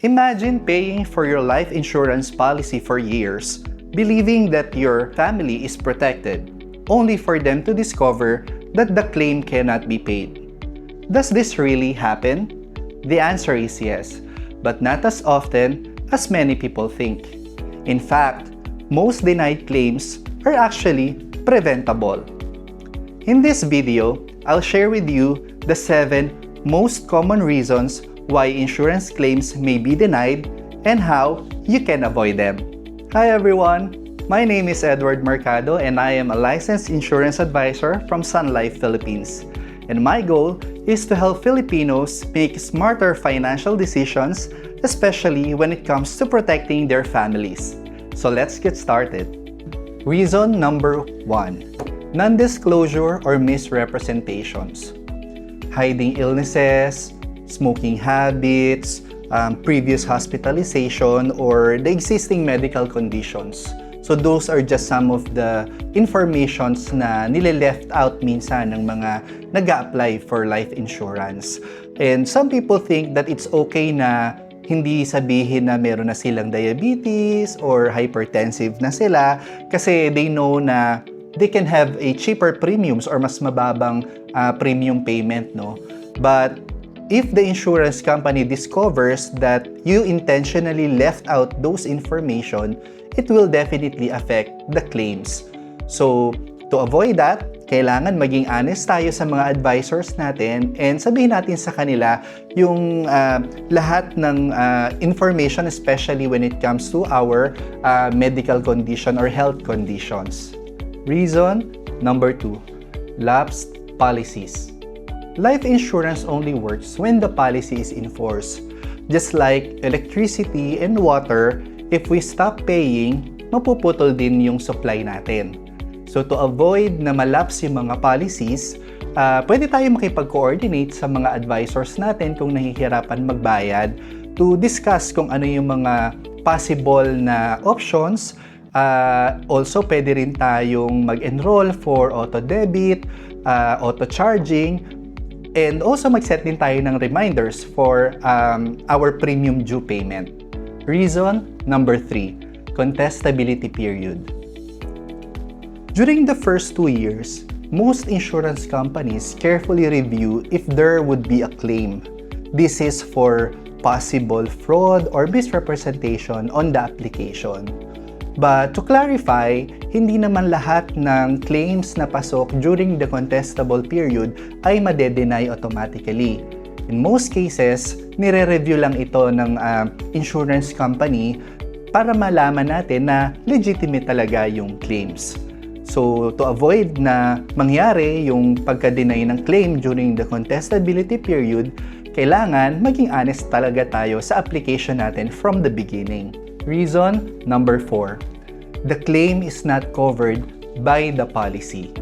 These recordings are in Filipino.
Imagine paying for your life insurance policy for years, believing that your family is protected, only for them to discover that the claim cannot be paid. Does this really happen? The answer is yes, but not as often as many people think. In fact, most denied claims are actually preventable. In this video, I'll share with you the 7 most common reasons why insurance claims may be denied and how you can avoid them. Hi everyone! My name is Edward Mercado and I am a licensed insurance advisor from Sun Life Philippines. And my goal is to help Filipinos make smarter financial decisions, especially when it comes to protecting their families. So let's get started. Reason number 1. Non-disclosure or misrepresentations. Hiding illnesses, smoking habits, previous hospitalization, or the existing medical conditions. So those are just some of the informations na nile-left out minsan ng mga nag-a-apply for life insurance. And some people think that it's okay na hindi sabihin na meron na silang diabetes or hypertensive na sila kasi they know na they can have a cheaper premiums or mas mababang premium payment, no? But if the insurance company discovers that you intentionally left out those information, it will definitely affect the claims. So, to avoid that, kailangan maging honest tayo sa mga advisors natin and sabihin natin sa kanila yung lahat ng information, especially when it comes to our medical condition or health conditions. Reason number 2, lapsed policies. Life insurance only works when the policy is in force. Just like electricity and water, if we stop paying, mapuputol din yung supply natin. So to avoid na malapse yung mga policies, pwede tayo makipag-coordinate sa mga advisors natin kung nahihirapan magbayad to discuss kung ano yung mga possible na options. Also, pwede rin tayong mag-enroll for auto-debit, auto-charging, and also mag-set din tayo ng reminders for our premium due payment. Reason number 3, contestability period. During the first 2 years, most insurance companies carefully review if there would be a claim. This is for possible fraud or misrepresentation on the application. But to clarify, hindi naman lahat ng claims na pasok during the contestable period ay made-deny automatically. In most cases, nire-review lang ito ng insurance company para malaman natin na legitimate talaga yung claims. So, to avoid na mangyari yung pagka-deny ng claim during the contestability period, kailangan maging honest talaga tayo sa application natin from the beginning. Reason number 4, the claim is not covered by the policy.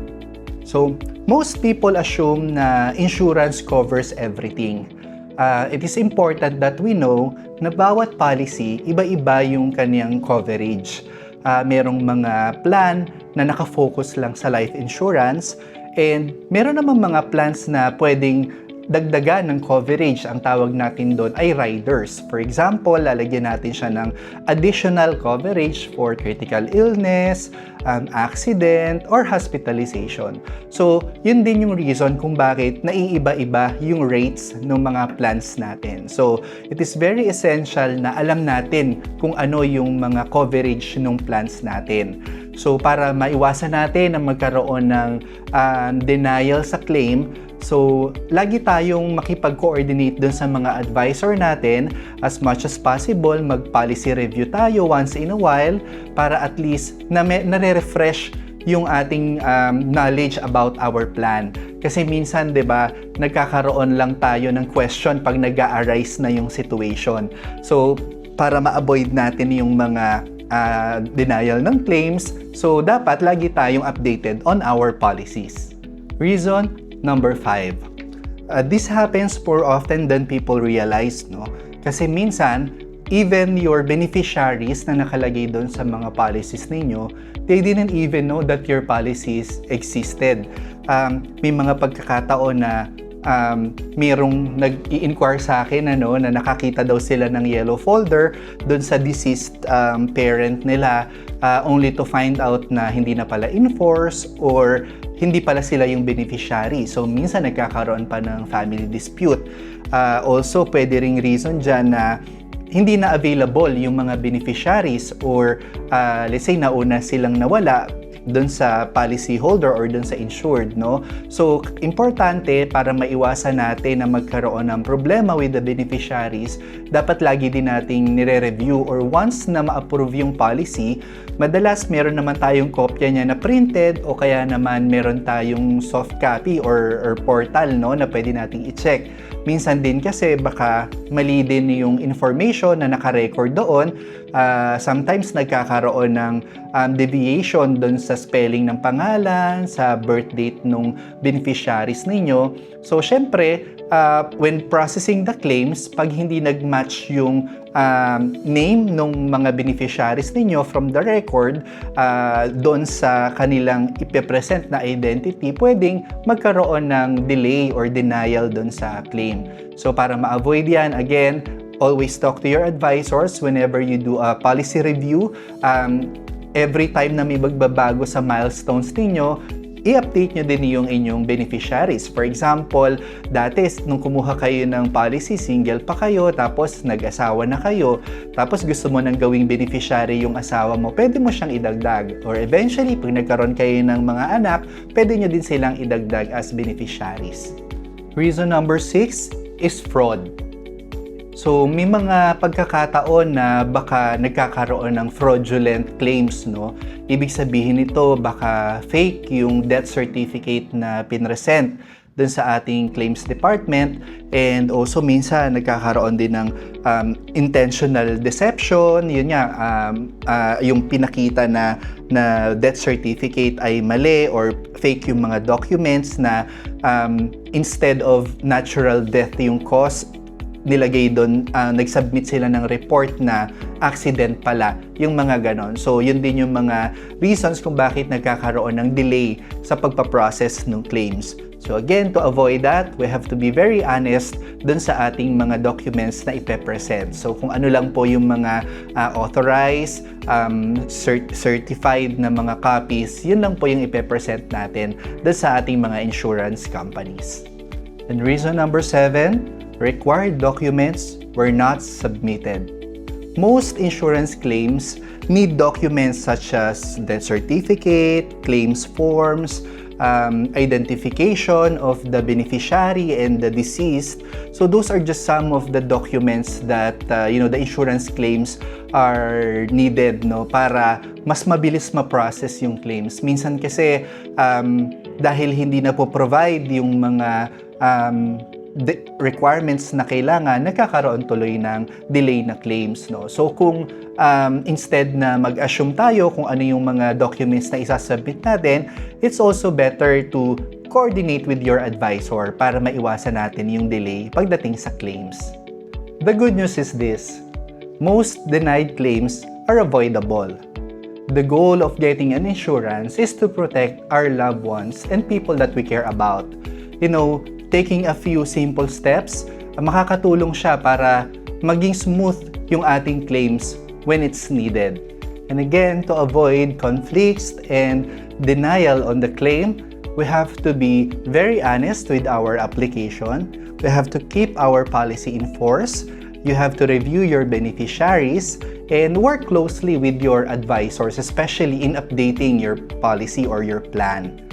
So, most people assume na insurance covers everything. It is important that we know na bawat policy, iba-iba yung kanyang coverage. Merong mga plan na nakafocus lang sa life insurance and meron namang mga plans na pwedeng dagdagan ng coverage. Ang tawag natin doon ay riders. For example, lalagyan natin siya ng additional coverage for critical illness, accident, or hospitalization. So, yun din yung reason kung bakit naiiba-iba yung rates ng mga plans natin. So, it is very essential na alam natin kung ano yung mga coverage ng plans natin. So, para maiwasan natin na magkaroon ng denial sa claim, so, lagi tayong makipag-coordinate dun sa mga advisor natin. As much as possible, mag-policy review tayo once in a while para at least nare-refresh yung ating knowledge about our plan. Kasi minsan, 'di ba, nagkakaroon lang tayo ng question pag nag-a-arise na yung situation. So, para ma-avoid natin yung mga denial ng claims, so dapat lagi tayong updated on our policies. Reason number 5. This happens more often than people realize, no? Kasi minsan, even your beneficiaries na nakalagay doon sa mga policies ninyo, they didn't even know that your policies existed. May mga pagkakataon na mayroong nag-i-inquire sa akin na nakakita daw sila ng yellow folder doon sa deceased parent nila, only to find out na hindi na pala enforce or hindi pala sila yung beneficiary. So, minsan nagkakaroon pa ng family dispute. Also, pwede ring reason dyan na hindi na available yung mga beneficiaries or let's say nauna silang nawala doon sa policy holder or doon sa insured, no? So, importante para maiwasan natin na magkaroon ng problema with the beneficiaries, dapat lagi din nating nire-review or once na ma-approve yung policy, madalas meron naman tayong kopya niya na printed o kaya naman meron tayong soft copy or portal, no, na pwede nating i-check. Minsan din kasi baka mali din yung information na naka-record doon. Sometimes nagkakaroon ng deviation doon sa spelling ng pangalan, sa birth date ng beneficiaries ninyo. So, syempre, when processing the claims, pag hindi nag-match yung name ng mga beneficiaries ninyo from the record doon sa kanilang ipipresent na identity, pwedeng magkaroon ng delay or denial doon sa claim. So, para ma-avoid yan, again, always talk to your advisors whenever you do a policy review. Every time na may magbabago sa milestones ninyo, i-update nyo din yung inyong beneficiaries. For example, dati nung kumuha kayo ng policy, single pa kayo, tapos nag-asawa na kayo, tapos gusto mo nang gawing beneficiary yung asawa mo, pwede mo siyang idagdag. Or eventually, pag nagkaroon kayo ng mga anak, pwede nyo din silang idagdag as beneficiaries. Reason number 6 is fraud. So, may mga pagkakataon na baka nagkakaroon ng fraudulent claims, no? Ibig sabihin nito, baka fake yung death certificate na pinresent dun sa ating claims department, and also minsan nagkakaroon din ng intentional deception. Yun nga, yung pinakita na death certificate ay mali or fake yung mga documents na instead of natural death yung cause, nilagay doon, nag-submit sila ng report na accident pala, yung mga ganon. So, yun din yung mga reasons kung bakit nagkakaroon ng delay sa pagpaprocess ng claims. So, again, to avoid that, we have to be very honest doon sa ating mga documents na ipepresent. So, kung ano lang po yung mga authorized, certified na mga copies, yun lang po yung ipepresent natin doon sa ating mga insurance companies. And reason number 7, required documents were not submitted. Most insurance claims need documents such as death certificate, claims forms, identification of the beneficiary and the deceased. So those are just some of the documents that the insurance claims are needed, no, para mas mabilis ma-process yung claims. Minsan kasi dahil hindi na po provide yung mga requirements na kailangan, nagkakaroon tuloy ng delay na claims, no? So kung instead na mag-assume tayo kung ano yung mga documents na isasubmit natin, it's also better to coordinate with your advisor para maiwasan natin yung delay pagdating sa claims. The good news is this: most denied claims are avoidable. The goal of getting an insurance is to protect our loved ones and people that we care about. Taking a few simple steps, makakatulong siya para maging smooth yung ating claims when it's needed. And again, to avoid conflicts and denial on the claim, we have to be very honest with our application. We have to keep our policy in force. You have to review your beneficiaries and work closely with your advisors, especially in updating your policy or your plan.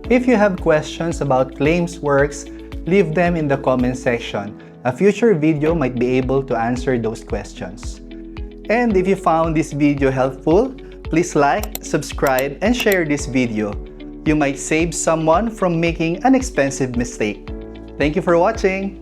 If you have questions about claims works, leave them in the comment section. A future video might be able to answer those questions. And if you found this video helpful, please like, subscribe, and share this video. You might save someone from making an expensive mistake. Thank you for watching!